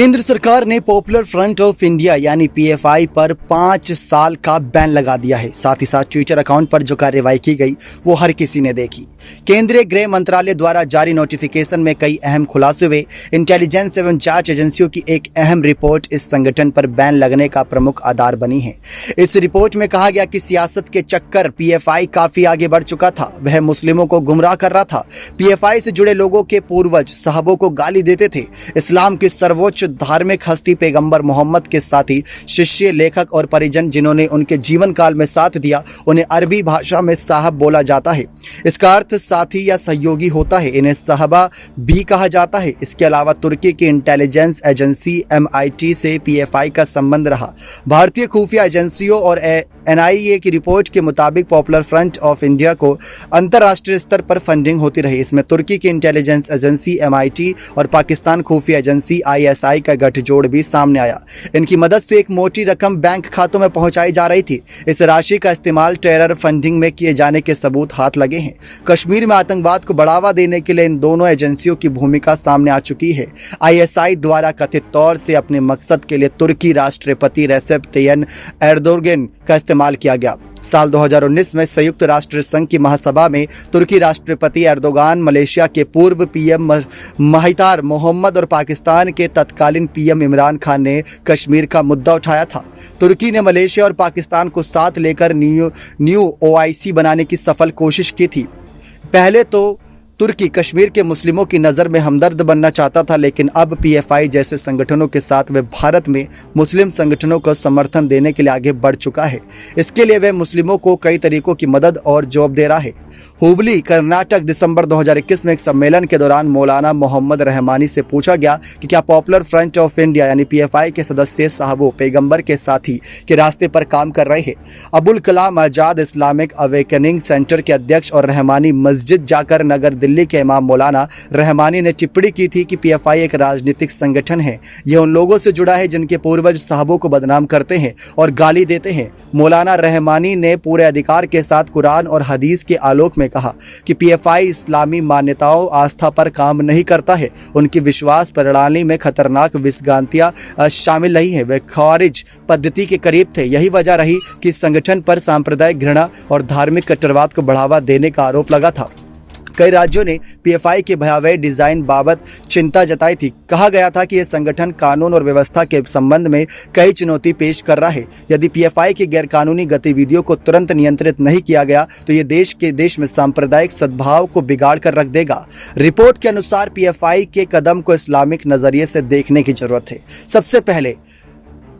केंद्र सरकार ने पॉपुलर फ्रंट ऑफ इंडिया यानी पीएफआई पर 5 साल का बैन लगा दिया है। साथ ही साथ ट्विटर अकाउंट पर जो कार्रवाई की गई वो हर किसी ने देखी। केंद्रीय गृह मंत्रालय द्वारा जारी नोटिफिकेशन में कई अहम खुलासे हुए। इंटेलिजेंस एवं जांच एजेंसियों की एक अहम रिपोर्ट इस संगठन पर बैन लगने का प्रमुख आधार बनी है। इस रिपोर्ट में कहा गया कि सियासत के चक्कर पीएफआई काफी आगे बढ़ चुका था। वह मुस्लिमों को गुमराह कर रहा था। पीएफआई से जुड़े लोगों के पूर्वज साहबों को गाली देते थे। इस्लाम की सर्वोच्च धार्मिक हस्ती पैगंबर मोहम्मद के साथी, शिष्य, लेखक और परिजन जिन्होंने उनके जीवन काल में साथ दिया, उन्हें अरबी भाषा में साहब बोला जाता है। इसका अर्थ साथी या सहयोगी होता है। इन्हें सहबा भी कहा जाता है। इसके अलावा तुर्की की इंटेलिजेंस एजेंसी MIT से पीएफआई का संबंध रहा। भारतीय खुफिया एजेंसियों और NIA की रिपोर्ट के मुताबिक पॉपुलर फ्रंट ऑफ इंडिया को अंतर्राष्ट्रीय स्तर पर फंडिंग होती रही। इसमें तुर्की की इंटेलिजेंस एजेंसी MIT और पाकिस्तान खुफिया एजेंसी ISI का गठजोड़ भी सामने आया। इनकी मदद से एक मोटी रकम बैंक खातों में पहुंचाई जा रही थी। इस राशि का इस्तेमाल टेरर फंडिंग में किए जाने के सबूत हाथ लगे हैं। कश्मीर में आतंकवाद को बढ़ावा देने के लिए इन दोनों एजेंसियों की भूमिका सामने आ चुकी है। ISI द्वारा कथित तौर से अपने मकसद के लिए तुर्की राष्ट्रपति रेसेप तय्यप एर्दोगन का इस्तेमाल किया गया। साल 2019 में संयुक्त राष्ट्र संघ की महासभा में तुर्की राष्ट्रपति एर्दोगान, मलेशिया के पूर्व PM महितार मोहम्मद और पाकिस्तान के तत्कालीन PM इमरान खान ने कश्मीर का मुद्दा उठाया था। तुर्की ने मलेशिया और पाकिस्तान को साथ लेकर न्यू OIC बनाने की सफल कोशिश की थी। पहले तो तुर्की कश्मीर के मुस्लिमों की नज़र में हमदर्द बनना चाहता था, लेकिन अब पीएफआई जैसे संगठनों के साथ वह भारत में मुस्लिम संगठनों को समर्थन देने के लिए आगे बढ़ चुका है। इसके लिए वह मुस्लिमों को कई तरीकों की मदद और जॉब दे रहा है। हुबली, कर्नाटक, दिसंबर 2021 में एक सम्मेलन के दौरान मौलाना मोहम्मद रहमानी से पूछा गया कि क्या पॉपुलर फ्रंट ऑफ इंडिया यानी पीएफआई के सदस्य साहबों पैगंबर के साथी के रास्ते पर काम कर रहे हैं। Abul Kalam Azad Islamic awakening centre के अध्यक्ष और रहमानी मस्जिद जाकर नगर दिल्ली के इमाम मौलाना रहमानी ने टिप्पणी की थी कि पीएफआई एक राजनीतिक संगठन है। यह उन लोगों से जुड़ा है जिनके पूर्वज साहबों को बदनाम करते हैं और गाली देते हैं। मौलाना रहमानी ने पूरे अधिकार के साथ कुरान और हदीस के आलोक में कहा कि पीएफआई इस्लामी मान्यताओं, आस्था पर काम नहीं करता है। उनकी विश्वास प्रणाली में खतरनाक विसंगतियां शामिल नहीं है। वे खारिज पद्धति के करीब थे। यही वजह रही कि संगठन पर सांप्रदायिक घृणा और धार्मिक कट्टरवाद को बढ़ावा देने का आरोप लगा था। कई राज्यों ने पीएफआई के भयावह डिजाइन बाबत चिंता जताई थी। कहा गया था कि यह संगठन कानून और व्यवस्था के संबंध में कई चुनौती पेश कर रहा है। यदि पीएफआई की गैरकानूनी गतिविधियों को तुरंत नियंत्रित नहीं किया गया तो ये देश में सांप्रदायिक सद्भाव को बिगाड़ कर रख देगा। रिपोर्ट के अनुसार पीएफआई के कदम को इस्लामिक नजरिए से देखने की जरूरत है। सबसे पहले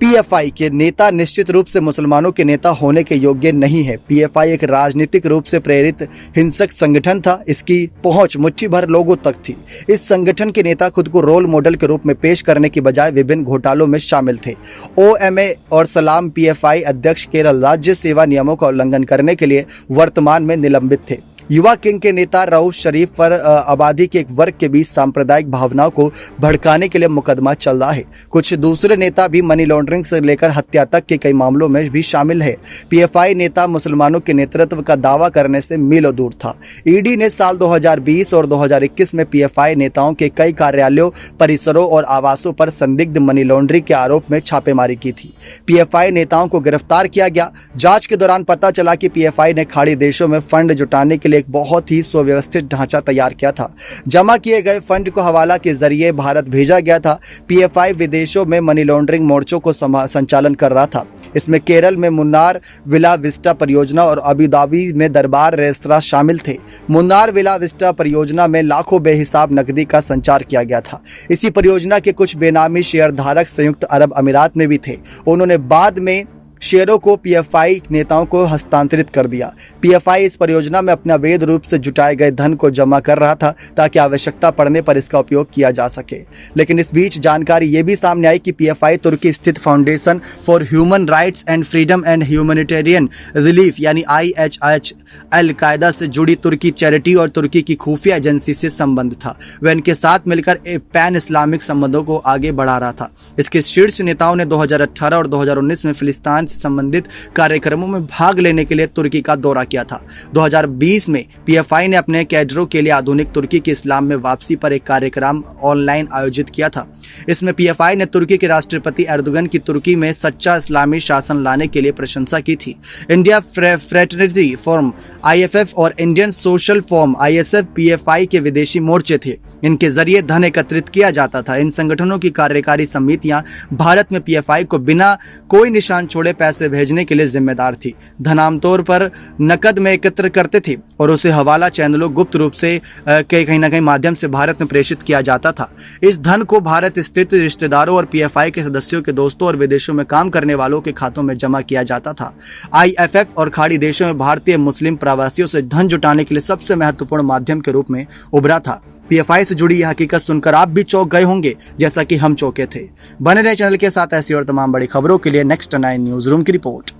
पीएफआई के नेता निश्चित रूप से मुसलमानों के नेता होने के योग्य नहीं है। पीएफआई एक राजनीतिक रूप से प्रेरित हिंसक संगठन था। इसकी पहुंच मुट्ठी भर लोगों तक थी। इस संगठन के नेता खुद को रोल मॉडल के रूप में पेश करने की बजाय विभिन्न घोटालों में शामिल थे। OMA और सलाम पीएफआई अध्यक्ष केरल राज्य सेवा नियमों का उल्लंघन करने के लिए वर्तमान में निलंबित थे। युवा किंग के नेता रऊफ शरीफ पर आबादी के एक वर्ग के बीच सांप्रदायिक भावनाओं को भड़काने के लिए मुकदमा चल रहा है। कुछ दूसरे नेता भी मनी लॉन्ड्रिंग से लेकर हत्या तक के कई मामलों में भी शामिल है। पीएफआई नेता मुसलमानों के नेतृत्व का दावा करने से मीलों दूर था। ईडी ने साल 2020 और 2021 में पीएफआई नेताओं के कई कार्यालयों, परिसरों और आवासों पर संदिग्ध मनी लॉन्ड्रिंग के आरोप में छापेमारी की थी। पीएफआई नेताओं को गिरफ्तार किया गया। जांच के दौरान पता चला कि पीएफआई ने खाड़ी देशों में फंड जुटाने के लिए एक बहुत ही सुव्यवस्थित ढांचा तैयार किया था। जमा किए गए फंड को हवाला के जरिए भारत भेजा गया था। पीएफआई विदेशों में मनी लॉन्ड्रिंग मोर्चों को संचालन कर रहा था। इसमें केरल में मुन्नार विला विस्टा परियोजना और अबू धाबी में दरबार रेस्तरां शामिल थे। मुन्नार विला विस्टा परियोजना में लाखों बेहिसाब नकदी का संचार किया गया था। इसी परियोजना के कुछ बेनामी शेयरधारक संयुक्त अरब अमीरात में भी थे। उन्होंने बाद में शेयरों को पीएफआई नेताओं को हस्तांतरित कर दिया। पीएफआई इस परियोजना में अपने अवैध रूप से जुटाए गए धन को जमा कर रहा था ताकि आवश्यकता पड़ने पर इसका उपयोग किया जा सके। लेकिन इस बीच जानकारी ये भी सामने आई कि पीएफआई तुर्की स्थित foundation for human rights and freedom and humanitarian relief यानी IHH अल-कायदा से जुड़ी तुर्की चैरिटी और तुर्की की खुफिया एजेंसी से संबंध था। वह इनके साथ मिलकर पैन इस्लामिक संबंधों को आगे बढ़ा रहा था। इसके शीर्ष नेताओं ने 2018 और 2019 में फिलिस्तीन से संबंधित कार्यक्रमों में भाग लेने के लिए तुर्की का दौरा किया था। 2020 में पीएफआई ने अपने कैडरों के लिए आधुनिक तुर्की के इस्लाम में वापसी पर एक कार्यक्रम ऑनलाइन आयोजित किया था। इसमें पीएफआई ने तुर्की के राष्ट्रपति एर्दोगन की तुर्की में सच्चा इस्लामी शासन लाने के लिए प्रशंसा की थी। इंडिया फ्रेटर्निटी फोरम IFF और Indian social forum ISF PFI के विदेशी मोर्चे थे। इनके जरिए धन एकत्रित किया जाता था। इन संगठनों की कार्यकारी समितियां भारत में पीएफआई को बिना कोई निशान छोड़े पैसे भेजने के लिए जिम्मेदार थी। धन आमतौर पर नकद में एकत्र करते थे और उसे हवाला चैनलों गुप्त रूप से कहीं ना कहीं माध्यम से भारत में प्रेषित किया जाता था। इस धन को भारत स्थित रिश्तेदारों और पीएफआई के सदस्यों के दोस्तों और विदेशों में काम करने वालों के खातों में जमा किया जाता था। IFF और खाड़ी देशों में भारतीय मुस्लिम प्रवासियों से धन जुटाने के लिए सबसे महत्वपूर्ण माध्यम के रूप में उभरा था। पीएफआई से जुड़ी यह हकीकत सुनकर आप भी चौंक गए होंगे जैसा कि हम चौंके थे। बने रहे चैनल के साथ ऐसी और तमाम बड़ी खबरों के लिए नेक्स्ट 9 न्यूज रूम की रिपोर्ट।